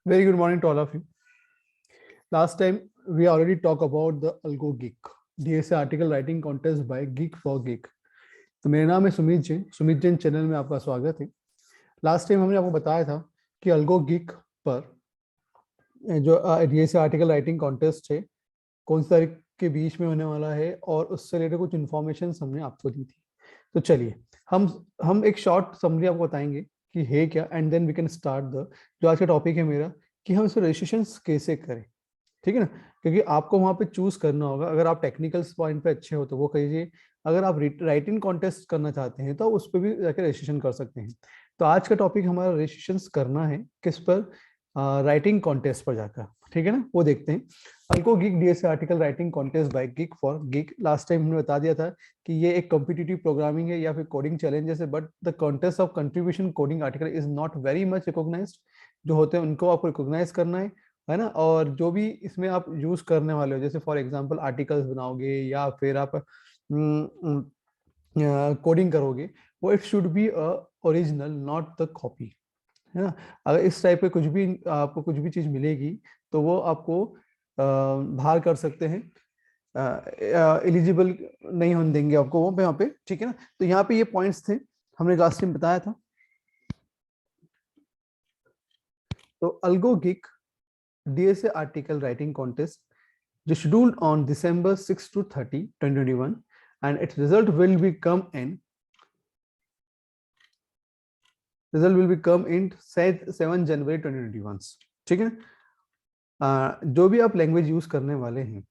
Very good morning to all of you. Last time we already talked about the Algo Geek, DSA article writing contest by Geek for Geek. तो मेरा नाम है Sumit Jain channel में आपका स्वागत है। Last time हमने आपको बताया था कि अल्गो गिक पर जो DSA आर्टिकल राइटिंग कॉन्टेस्ट है कौन सी तारीख के बीच में होने वाला है और उससे रिलेटेड कुछ इन्फॉर्मेशन हमने आपको दी थी। तो चलिए हम एक शॉर्ट समरी आपको बताएंगे कि है क्या, and then we can start the जो आज का टॉपिक है मेरा कि हम इसको रजिस्ट्रेशन कैसे करें। ठीक है ना, क्योंकि आपको वहां पे चूज करना होगा। अगर आप टेक्निकल पॉइंट पे अच्छे हो तो वो कीजिए, अगर आप राइटिंग कॉन्टेस्ट करना चाहते हैं तो उस पर भी जाकर रजिस्ट्रेशन कर सकते हैं। तो आज का टॉपिक हमारा रजिस्ट्रेशन करना है किस पर, राइटिंग कॉन्टेस्ट पर जाकर। ठीक है ना, वो देखते हैं। Algo geek DSA article writing contest by geek for geek. Last time हमने बता दिया था कि ये एक कॉम्पिटिटिव प्रोग्रामिंग है या फिर कोडिंग चैलेंजेस है, but the contest of contribution coding article is not very much recognised. जो होते हैं उनको आपको रिकॉग्नाइज करना है ना। और जो भी इसमें आप यूज करने वाले हो, जैसे फॉर एग्जांपल आर्टिकल्स बनाओगे या फिर आप कोडिंग करोगे, वो it should be a original not the copy, है ना। अगर इस टाइप के कुछ भी आपको कुछ भी चीज मिलेगी तो वो आपको बाहर कर सकते हैं, एलिजिबल नहीं होने देंगे आपको वो पे यहाँ पे। ठीक है ना, तो यहाँ पे ये पॉइंट्स थे, हमने लास्ट टाइम बताया था। तो algo geek DSA article writing contest जो scheduled on December 6 to 30 2021 and its result will become in 7 January 2021। ठीक है। जो भी आप लैंग्वेज यूज करने वाले हैं,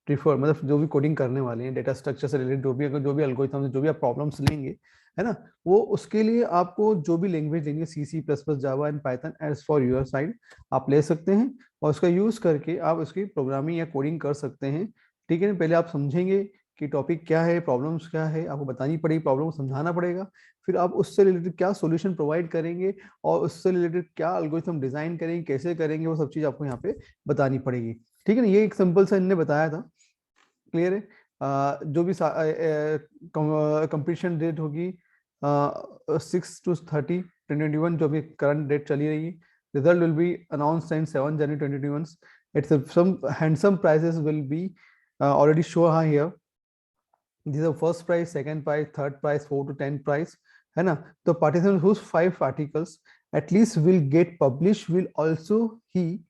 प्रीफर मतलब जो भी कोडिंग करने वाले हैं, डेटा स्ट्रक्चर से रिलेटेड जो भी एल्गोरिथम, जो भी आप प्रॉब्लम्स लेंगे, है ना, वो उसके लिए आपको जो भी लैंग्वेज लेंगे, C++, Java and Python as for your side आप ले सकते हैं और उसका यूज करके आप उसकी प्रोग्रामिंग या कोडिंग कर सकते हैं। ठीक है ना, पहले आप समझेंगे कि टॉपिक क्या है, प्रॉब्लम्स क्या है, आपको बतानी पड़ेगी, प्रॉब्लम समझाना पड़ेगा, फिर आप उससे रिलेटेड क्या सॉल्यूशन प्रोवाइड करेंगे और उससे रिलेटेड क्या एल्गोरिथम डिजाइन करेंगे, कैसे करेंगे, वो सब चीज आपको यहाँ पे बतानी पड़ेगी। ठीक है ना, ये एक सिंपल सा इन्होंने बताया था। क्लियर है। जो भी कंपटीशन डेट होगी 6 to 30 2021, जो भी करंट डेट चली रही है, result will be announced in 7 January 2021। It's some handsome prizes will be already show here. These are first prize, second prize, third prize, 4 to 10 prize, है ना। तो participants whose 5 articles at least will get published will also be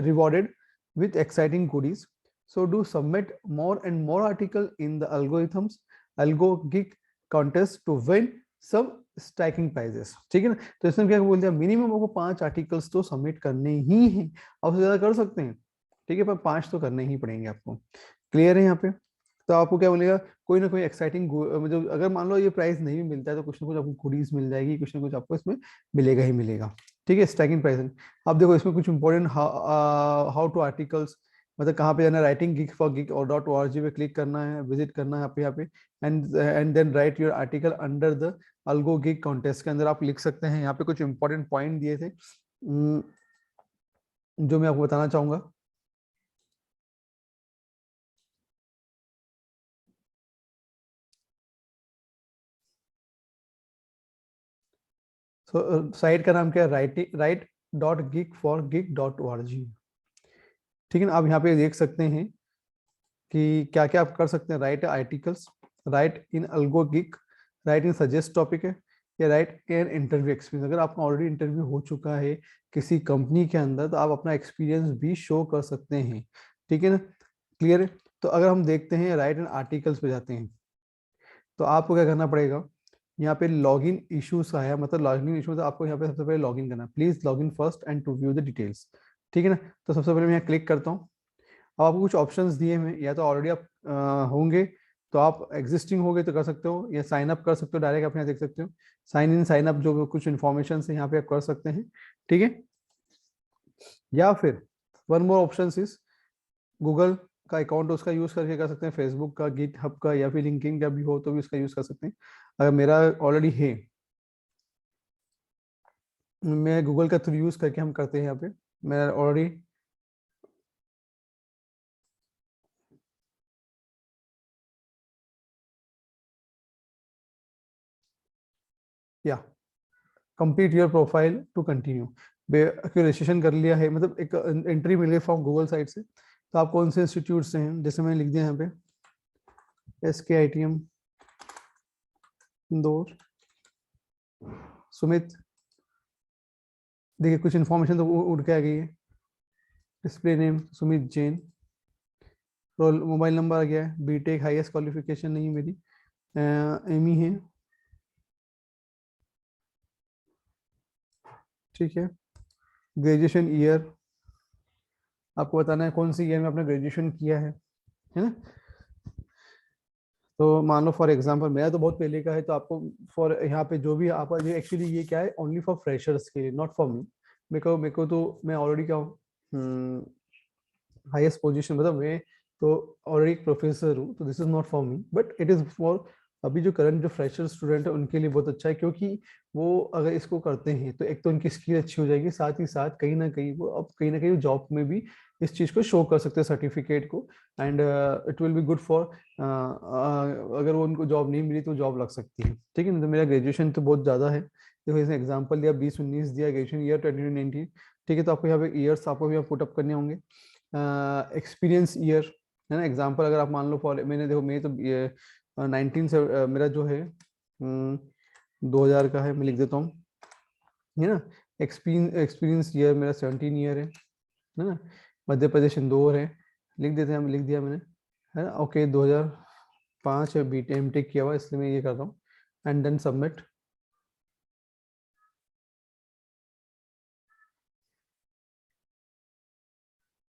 rewarded with exciting goodies. So do submit more and more article in the Algo Geek contest to win some striking prizes. ठीक है ना, तो इसमें क्या बोल दिया, minimum आपको 5 articles तो सबमिट करने ही हैं, आप उससे ज्यादा कर सकते हैं। ठीक है, पर 5 तो करने ही पड़ेंगे आपको। क्लियर है यहाँ पे। तो आपको क्या बोलेगा, कोई ना कोई एक्साइटिंग, मतलब अगर मान लो ये प्राइस नहीं भी मिलता है तो कुछ ना कुछ आपको गुडीज मिल जाएगी, कुछ ना कुछ आपको इसमें मिलेगा ही मिलेगा। ठीक है, स्ट्राइकिंग प्राइस। अब देखो इसमें कुछ इंपॉर्टेंट, हाउ टू आर्टिकल्स, मतलब कहाँ पे जाना है, राइटिंग गिग फॉर गिग और .org पे क्लिक करना है, विजिट करना है यहाँ पे, and then write your article under the algo gig contest के अंदर आप लिख सकते हैं। यहाँ पे कुछ इंपॉर्टेंट पॉइंट दिए थे जो मैं आपको बताना चाहूंगा। साइट का नाम क्या है, write.geek4geek.org। ठीक है ना, आप यहाँ पे देख सकते हैं कि क्या क्या आप कर सकते हैं। राइट आर्टिकल्स, राइट इन अल्गो गिक, राइट इन सजेस्ट टॉपिक है, या राइट इन इंटरव्यू एक्सपीरियंस। अगर आपका ऑलरेडी इंटरव्यू हो चुका है किसी कंपनी के अंदर तो आप अपना एक्सपीरियंस भी शो कर सकते हैं। ठीक है ना, क्लियर है। तो अगर हम देखते हैं राइट इन आर्टिकल्स पे जाते हैं तो आपको क्या करना पड़ेगा, यहाँ पे लॉगिन इश्यूज आया, मतलब लॉगिन इशू, तो आपको यहाँ पे सबसे पहले लॉगिन करना, please login first and to view the details. ठीक है ना, तो सबसे पहले मैं यहाँ क्लिक करता हूँ। अब आपको कुछ ऑप्शंस दिए हैं, या तो ऑलरेडी आप होंगे तो आप एग्जिस्टिंग हो गए तो कर सकते हो, या साइन अप कर सकते हो डायरेक्ट, आप यहाँ देख सकते हो साइन इन साइन अप, जो कुछ इन्फॉर्मेशन है यहाँ पे आप कर सकते हैं। ठीक है, या फिर one more option is Google का अकाउंट उसका यूज करके कर सकते हैं, फेसबुक का, गिट हब का, या फिर लिंकिंग का भी हो तो भी उसका यूज कर सकते हैं। अगर मेरा ऑलरेडी है, मैं गूगल का थ्रू यूज करके हम करते हैं यहाँ पे, मैं ऑलरेडी या complete your profile to continue. Registration कर लिया है, मतलब एक एंट्री मिल गई फ्रॉम गूगल साइट से, तो आप कौन से इंस्टीट्यूट से हैं, जैसे मैंने लिख दिया यहाँ पे SKITM इंदौर, सुमित, देखिए कुछ इन्फॉर्मेशन तो उड़ के आ गई है, display name Sumit Jain, roll mobile number आ गया है, बीटेक हाईएस्ट क्वालिफिकेशन नहीं मेरी, एमई है, ठीक है। ग्रेजुएशन ईयर आपको बताना है कौन सी ईयर में आपने ग्रेजुएशन किया है ना। तो मान लो फॉर एग्जांपल मेरा तो बहुत पहले का है, तो आपको फॉर यहाँ पे जो भी आप, ये एक्चुअली ये क्या है, ओनली फॉर फ्रेशर्स के लिए, नॉट फॉर मी। मेरे को तो मैं ऑलरेडी क्या हूँ, हाईएस्ट पोजीशन, मतलब मैं तो ऑलरेडी एक प्रोफेसर हूँ, तो this is not for me, but it is for अभी जो करंट जो फ्रेशर स्टूडेंट है उनके लिए बहुत अच्छा है, क्योंकि वो अगर इसको करते हैं तो एक तो उनकी स्किल अच्छी हो जाएगी, साथ ही साथ कहीं ना कहीं वो अब कहीं ना कहीं जॉब में भी इस चीज को शो कर सकते हैं, सर्टिफिकेट को, and it will be good for, अगर वो उनको जॉब नहीं मिली तो जॉब लग सकती है, ठीक है ना। तो मेरा ग्रेजुएशन तो बहुत ज्यादा है, देखो इसने एग्जाम्पल दिया 2019 दिया, ग्रेजुएशन ईयर 2019, ठीक है। तो आपको यहाँ पे ईयर्स आपको यहाँ पुट अप करने होंगे, एक्सपीरियंस ईयर है ना। एग्जाम्पल अगर आप मान लो फॉर, मैंने देखो मैं तो ये 19 से मेरा जो है 2000 का है, मैं लिख देता हूँ, है ना। एक्सपीरियंस ईयर मेरा 17 ईयर है ना। मध्य प्रदेश इंदौर है, लिख देते हैं, हम लिख दिया मैंने, है ना। ओके 2005 बीटेक एमटेक किया हुआ, इसलिए मैं ये करता हूँ, एंड देन सबमिट।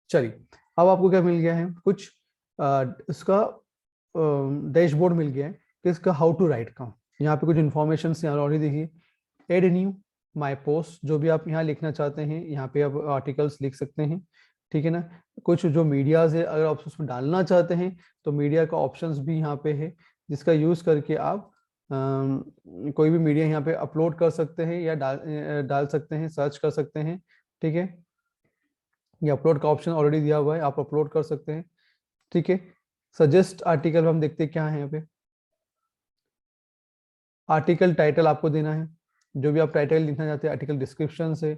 चलिए अब आपको क्या मिल गया है, कुछ इसका डैशबोर्ड मिल गया है कि इसका हाउ टू राइट का। यहाँ पे कुछ इन्फॉर्मेशन यहाँ ऑलरेडी देखिए, एड न्यू, माई पोस्ट, जो भी आप यहाँ लिखना चाहते हैं यहाँ पे आप आर्टिकल्स लिख सकते हैं, ठीक है ना। कुछ जो मीडियाज है अगर आप उसमें डालना चाहते हैं तो मीडिया का ऑप्शंस भी यहाँ पे है, जिसका यूज करके आप कोई भी मीडिया यहाँ पे अपलोड कर सकते हैं या डाल सकते हैं, सर्च कर सकते हैं, ठीक है। ये अपलोड का ऑप्शन ऑलरेडी दिया हुआ है, आप अपलोड कर सकते हैं, ठीक है। सजेस्ट आर्टिकल हम देखते हैं क्या है यहाँ पे, आर्टिकल टाइटल आपको देना है, जो भी आप टाइटल लिखना चाहते हैं, आर्टिकल डिस्क्रिप्शन से,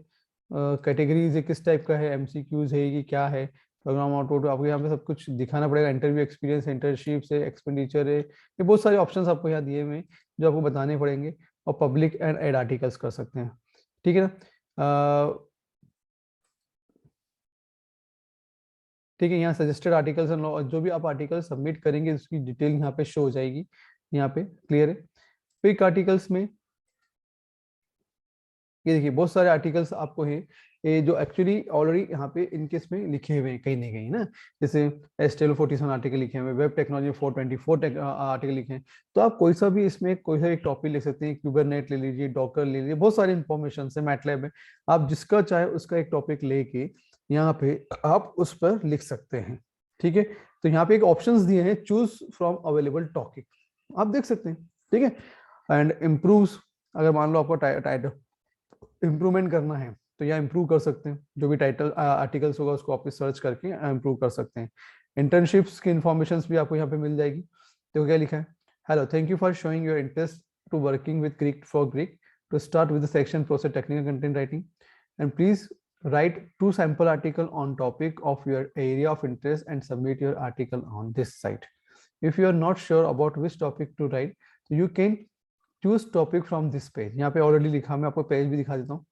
कैटेगरीज किस टाइप का है, एमसीक्यूज है कि क्या है, प्रोग्राम आउटपुट, आपको यहाँ पे सब कुछ दिखाना पड़ेगा, इंटरव्यू एक्सपीरियंस, इंटर्नशिप से एक्सपेंडिचर है, ये बहुत सारे ऑप्शंस आपको यहाँ दिए हुए हैं जो आपको बताने पड़ेंगे, और पब्लिक एंड एड आर्टिकल्स कर सकते हैं, ठीक है ना। ठीक है, यहाँ सजेस्टेड आर्टिकल्स, जो भी आप आर्टिकल सबमिट करेंगे उसकी डिटेल यहाँ पे शो हो जाएगी, यहाँ पे क्लियर है। पिक आर्टिकल्स में ये देखिए बहुत सारे आर्टिकल्स आपको हैं, ये जो एक्चुअली ऑलरेडी यहाँ पे इनके इसमें लिखे हुए हैं कहीं ना कहीं ना, जैसे एसटीएल 47 आर्टिकल लिखे हुए हैं, वेब टेक्नोलॉजी 424 आर्टिकल लिखे हैं, तो आप कोई सा भी इसमें कोई सा एक टॉपिक लिख सकते हैं, क्यूबरनेट ले लीजिए, डॉकर ले लीजिए, बहुत सारी इन्फॉर्मेशन है, मैटलैब है, आप जिसका चाहे उसका एक टॉपिक लेके यहाँ पे आप उस पर लिख सकते हैं, ठीक है। तो यहाँ पे एक ऑप्शंस दिए हैं, चूज फ्रॉम अवेलेबल टॉपिक, आप देख सकते हैं, ठीक है। एंड इम्प्रूव्स, अगर मान लो आपको टाइटल इम्प्रूवमेंट करना है तो यहाँ इम्प्रूव कर सकते हैं, जो भी टाइटल आर्टिकल्स होगा उसको आप सर्च करके इम्प्रूव कर सकते हैं। इंटर्नशिप्स की इन्फॉर्मेशन भी आपको यहाँ पे मिल जाएगी, तो क्या लिखा है, hello thank you for showing your interest to working with Greek for Greek, to start with the section process technical content writing, and please write 2 sample article on topic of your area of interest and submit your article on this site. If you are not sure about which topic to write, you can choose topic from this page. यहाँ पे already लिखा, मैं आपको page भी दिखा देता हूँ,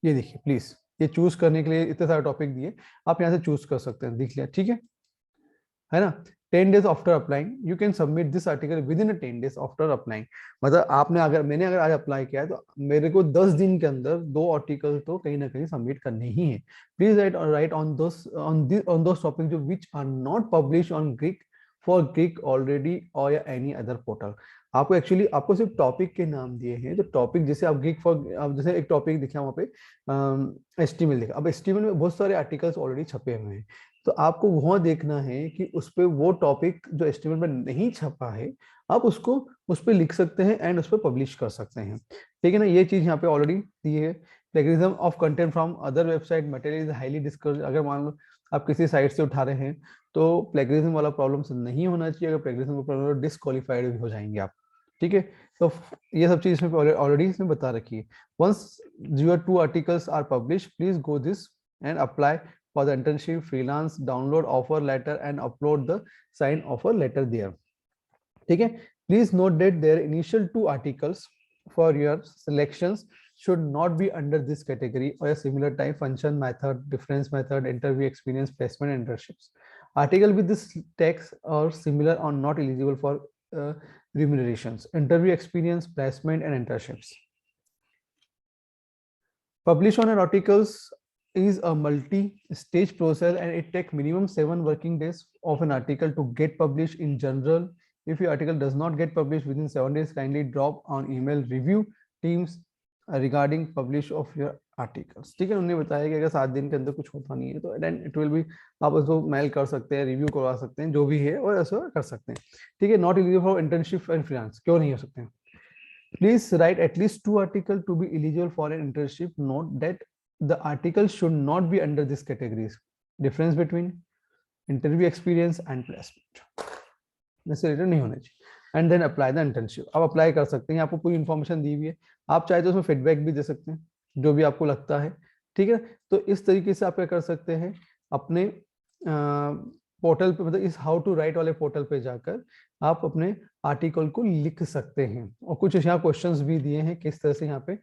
ये देखिए प्लीज, ये चूज करने के लिए इतने सारे टॉपिक दिए, आप यहाँ से चूज कर सकते हैं, दिख लिया, ठीक है ना। 10 days after applying you can submit this article with in 10 days after applying, मतलब आपने अगर मैंने अगर आज अप्लाई किया है तो मेरे को 10 दिन के अंदर 2 आर्टिकल तो कहीं ना कहीं सबमिट करने ही है। Please write on those topic जो which are not publish on Greek for Greek already और या एनी अदर पोर्टल। आपको एक्चुअली आपको सिर्फ टॉपिक के नाम दिए हैं, तो टॉपिक जैसे आप ग्रीक फॉर, आप जैसे एक टॉपिक दिखा वहाँ पे एचटीएमएल देखा, अब एचटीएमएल में बहुत सारे आर्टिकल्स ऑलरेडी छपे हुए हैं, तो आपको वहां देखना है कि उस पर वो टॉपिक जो एस्टिमेट में नहीं छपा है आप उसको उस पर लिख सकते हैं एंड उस पर पब्लिश कर सकते हैं, ठीक है ना। ये चीज यहाँ पे ऑलरेडी दी है। Plagiarism of content from other website material is highly discuss, अगर मान लो आप किसी साइट से उठा रहे हैं तो प्लेगरिज्म वाला प्रॉब्लम से नहीं होना चाहिए। अगर प्लेगरिज्म का प्रॉब्लम डिस्क्वालीफाइड भी हो जाएंगे आप, ठीक है। तो ये सब चीज इसमें ऑलरेडी इसमें बता रखी है। Once your 2 articles are publish, please go this and apply for the internship, freelance, download offer letter and upload the sign offer letter there, ठीक है। Please note that there initial 2 articles for your selections should not be under this category or a similar type function method, difference method, interview experience, placement, internships. Article with this text or similar are not eligible for remunerations, interview experience, placement, and internships. Publish on an articles is a multi-stage process and it takes minimum 7 working days of an article to get published in general. If your article does not get published within 7 days, kindly drop on email review teams regarding publish of your articles, ठीक है। उन्होंने बताया कि अगर 7 दिन के अंदर कुछ होता नहीं है तो देन इट विल बी, आप उसको मेल कर सकते हैं, रिव्यू करवा सकते हैं, जो भी है और ऐसा कर सकते हैं, ठीक है। Not eligible for internship and freelance, क्यों नहीं हो सकते हैं? Please write at least 2 article to be eligible for an internship, note that the article should not be under this categories, difference between interview experience and placement, ऐसे related नहीं होने चाहिए। And then apply the internship, आप apply कर सकते हैं, आपको पूरी इन्फॉर्मेशन दी हुई है, आप चाहे तो उसमें फीडबैक भी दे सकते हैं जो भी आपको लगता है, ठीक है। तो इस तरीके से आप क्या कर सकते हैं, अपने पोर्टल पे, मतलब इस हाउ टू राइट वाले पोर्टल पे जाकर आप अपने आर्टिकल को लिख सकते हैं। और कुछ यहाँ क्वेश्चंस भी दिए हैं किस तरह से यहाँ पे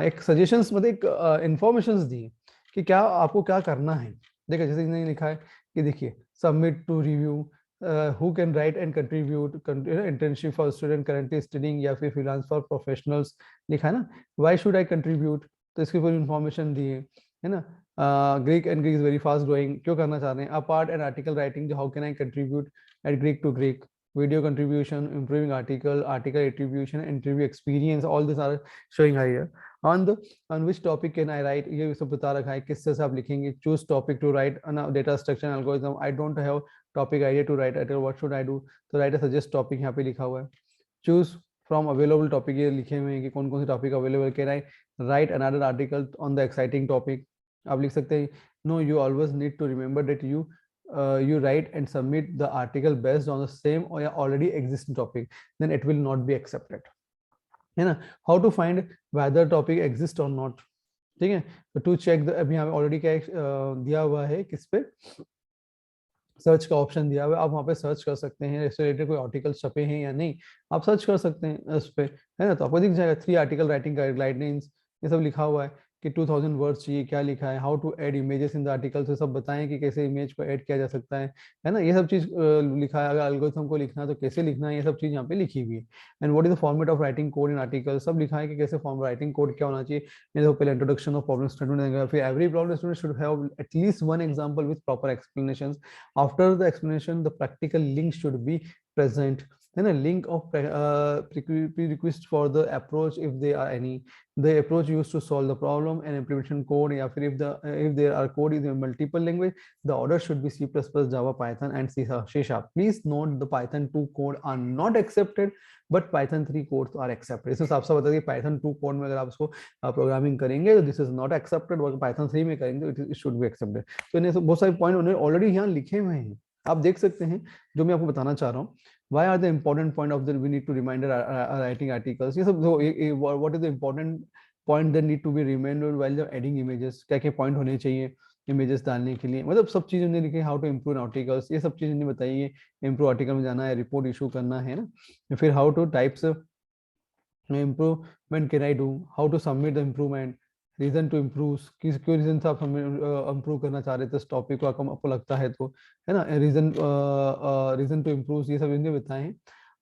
एक सजेशंस, मतलब एक इंफॉर्मेशन दी है कि क्या आपको क्या करना है। देखिए जैसे इन्होंने लिखा है कि देखिए submit to review, who can write and contribute, internship for student currently studying या फिर freelance for professionals लिखा है ना। why should I contribute, तो इसकी पूरी information दी है ना। Greek and Greek is very fast growing, क्यों करना चाह रहे हैं। apart and article writing, how can I contribute at Greek to Greek, video contribution, improving article attribution, interview experience, all these are showing here. on which topic can I write, ये सब बता रखा है किस तरह से आप लिखेंगे। choose topic to write on data structure algorithm, I don't have topic idea to write article, what should I do, तो राइट अ सजेस्ट टॉपिक यहाँ पे लिखा हुआ है। चूज फ्रॉम अवेलेबल टॉपिक, ये लिखे हुए हैं कि कौन कौन से topic available, can I write another article on the exciting topic, आप लिख सकते हैं। No, you always need to remember that you write and submit the article based on the same or already existing topic, then it will not be accepted, है ना। how to find whether topic exists or not, ठीक है। तो to check the, अभी हमें already क्या दिया हुआ है, किस पे सर्च का ऑप्शन दिया हुआ है, आप वहाँ पे सर्च कर सकते हैं इससे रिलेटेड कोई आर्टिकल छपे हैं या नहीं, आप सर्च कर सकते हैं उस पे, है ना। तो आपको दिख जाएगा 3 आर्टिकल राइटिंग गाइडलाइंस, ये सब लिखा हुआ है कि 2000 वर्ड्स चाहिए, क्या लिखा है, how to add images in the article, से सब बताएं कि कैसे इमेज को ऐड किया जा सकता है ना। ये सब चीज लिखा है। अगर एल्गोरिथम को लिखना है तो कैसे लिखना है, ये सब चीज यहाँ पे लिखी हुई है। And what is the format of writing code in article, सब लिखा है कि कैसे फॉर्म राइटिंग कोड क्या होना चाहिए। ये देखो पहले इंट्रोडक्शन ऑफ प्रॉब्लम स्टेटमेंट, फिर every problem statement should have at least one example with proper explanations, after the explanation the practical link should be present, है ना। Link of prerequisite for the approach if there are any, the approach used to solve the problem and implementation code, या फिर if there are code in multiple language, the order should be C++, Java, Python and C Sharp. Please note the Python 2 code are not accepted but Python 3 codes are accepted. इसमें साफ साफ बता दिया Python 2 code में अगर आप उसको programming करेंगे तो this is not accepted, और Python 3 में करेंगे तो it should be accepted. तो इन्हें बहुत सारे पॉइंट उन्होंने ऑलरेडी यहाँ लिखे हुए हैं, आप देख सकते हैं जो मैं आपको बताना चाह रहा हूँ। Why are the important point of the we need to reminder writing articles, ये सब what is the important point that need to be remembered while you're adding images, क्या क्या point होने चाहिए images डालने के लिए, मतलब सब चीज उन्होंने लिखे। how to improve articles, ये सब चीज उन्होंने बताई है। improve article में जाना है, रिपोर्ट इशू करना है ना। फिर how to types improvement can I do, how to submit the improvement, reason to improve, किस क्यों रीजन से आप इम्प्रूव करना चाह रहे थे इस टॉपिक को, आपको लगता है तो, है ना। रीजन टू इम्प्रूव, ये सब इन्हें बताए हैं।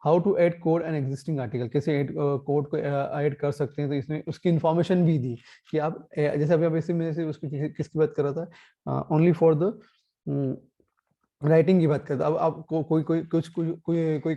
How to add code and existing article, कैसे कोड को ऐड कर सकते हैं, तो इसमें उसकी इन्फॉर्मेशन भी दी कि आप जैसे अभी आप इसी में से उसकी किसकी बात कर रहा था, ओनली फॉर द राइटिंग की बात करते हैं। अब आपको कोई कोई कुछ कोई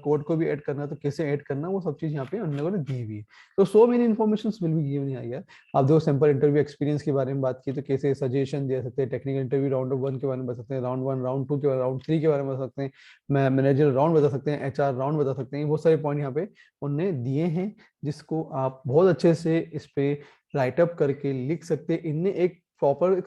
कोड को भी ऐड करना है तो कैसे ऐड करना, वो सब चीज यहाँ पे उन लोगों ने दी हुई है। तो so many informations will be given here. आप दो सिंपल इंटरव्यू एक्सपीरियंस के बारे में बात की तो कैसे सजेशन दे सकते हैं, टेक्निकल इंटरव्यू राउंड 1 के बारे में बता सकते हैं, राउंड 1 राउंड 2 के बारे में, राउंड 3 के बारे में बता सकते हैं, मैनेजर राउंड बता सकते हैं, HR राउंड बता सकते हैं। बहुत सारे पॉइंट यहाँ पे उनने दिए हैं जिसको आप बहुत अच्छे से इस पे राइटअप करके लिख सकते हैं। इनने एक प्रॉपर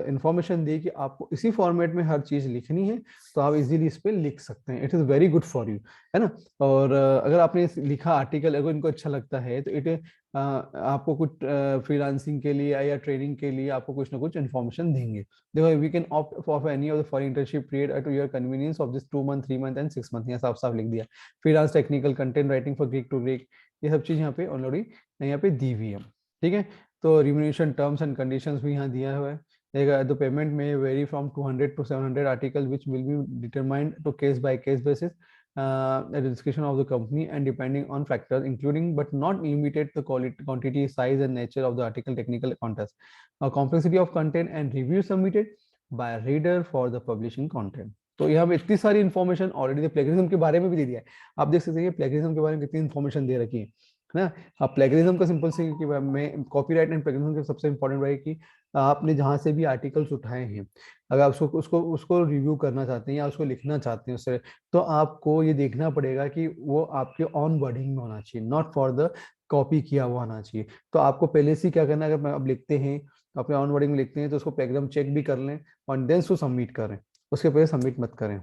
इंफॉर्मेशन दी कि आपको इसी फॉर्मेट में हर चीज लिखनी है, तो आप इजीली इस पे लिख सकते हैं। It is very good for you, है ना। और अगर आपने लिखा आर्टिकल, अगर इनको अच्छा लगता है, तो इट आपको कुछ फ्रीलांसिंग के लिए या ट्रेनिंग के लिए आपको कुछ ना कुछ इन्फॉर्मेशन देंगे। देखो, we can opt for any of the for internship period at your convenience of this 2 month, 3 month and 6 month. यहाँ साफ साफ लिख दिया। Freelance technical content writing for gig to gig, ये सब चीज यहाँ पे ऑलरेडी यहाँ पे दी हुई है, ठीक है। तो रिम्यूनरेशन टर्म्स एंड कंडीशंस भी यहाँ दिया हुआ है। The payment may vary from 200 to 700 article which will be determined to case by case basis at the discretion of the company and depending on factors including but not limited to quality, quantity, size and nature of the article, technical contest, complexity of content and review submitted by a reader for the publishing content। तो यहाँ पे इतनी सारी information already plagiarism के बारे में भी दे दिया है। आप देख सकते हैं प्लेगरिज्म के बारे में कितनी इन्फॉर्मेशन दे रखी है ना। आप प्लेगरिज्म का सिंपल से कि मैं कॉपीराइट एंड प्लेगरिज्म के सबसे इंपॉर्टेंट है कि आपने जहाँ से भी आर्टिकल्स उठाए हैं, अगर आप उसको रिव्यू करना चाहते हैं या उसको लिखना चाहते हैं उससे, तो आपको ये देखना पड़ेगा कि वो आपके ऑन वर्डिंग में होना चाहिए, नॉट फॉर द कॉपी किया हुआ होना चाहिए। तो आपको पहले से क्या करना है, अगर आप लिखते हैं अपने ऑन वर्डिंग में लिखते हैं, तो उसको प्लेगरिज्म चेक भी कर लें और देन उसको सबमिट करें, उसके पहले सबमिट मत करें।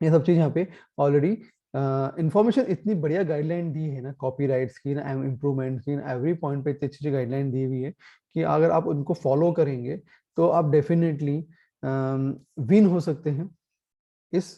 ये सब चीज यहाँ पे ऑलरेडी इंफॉर्मेशन इतनी बढ़िया गाइडलाइन दी है ना, कॉपीराइट्स की ना, इम्प्रूवमेंट की ना, एवरी पॉइंट पे इतनी अच्छी गाइडलाइन दी हुई है कि अगर आप उनको फॉलो करेंगे तो आप डेफिनेटली विन हो सकते हैं इस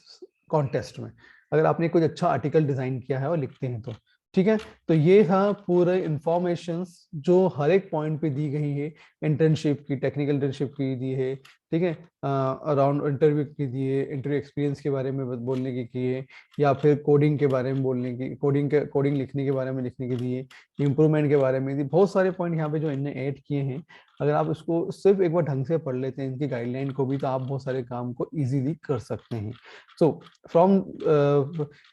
कॉन्टेस्ट में, अगर आपने कुछ अच्छा आर्टिकल डिजाइन किया है और लिखते हैं तो, ठीक है। तो ये था पूरे इंफॉर्मेशंस जो हर एक पॉइंट पे दी गई है, इंटर्नशिप की, टेक्निकल इंटर्नशिप की दी है, ठीक है, अराउंड इंटरव्यू की दी है, इंटरव्यू एक्सपीरियंस के बारे में बोलने की है, या फिर कोडिंग के बारे में बोलने की, कोडिंग लिखने के बारे में लिखने की दी है, इम्प्रूवमेंट के बारे में दी। बहुत सारे पॉइंट यहाँ पे जो इनने ऐड किए हैं, अगर आप इसको सिर्फ एक बार ढंग से पढ़ लेते हैं इनकी गाइडलाइन को भी, तो आप बहुत सारे काम को इजीली कर सकते हैं। So from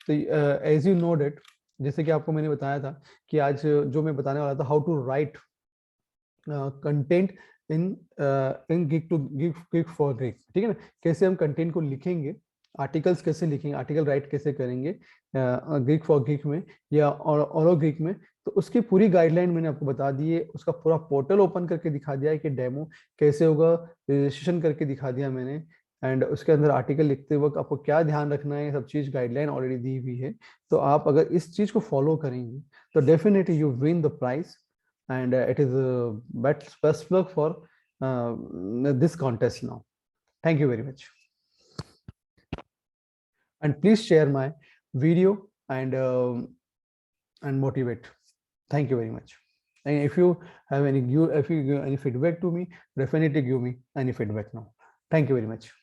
as you know date, जैसे कि आपको मैंने बताया था कि आज जो मैं बताने वाला था, how to write content in gig for gig, ठीक है ना। कैसे हम कंटेंट को लिखेंगे, आर्टिकल्स कैसे लिखेंगे, आर्टिकल राइट कैसे करेंगे गिग फॉर गिग में या और गिग में, तो उसकी पूरी गाइडलाइन मैंने आपको बता दी है। उसका पूरा पोर्टल ओपन करके दिखा दिया है कि डेमो कैसे होगा, रजिस्ट्रेशन करके दिखा दिया मैंने, एंड उसके अंदर आर्टिकल लिखते वक्त आपको क्या ध्यान रखना है, सब चीज गाइडलाइन ऑलरेडी दी हुई है। तो आप अगर इस चीज को फॉलो करेंगे तो definitely you win the prize, and it is best luck for this contest now. Thank you very much, and please share my video and motivate. Thank you very much. And if you have any feedback to me, definitely give me any feedback now. Thank you very much.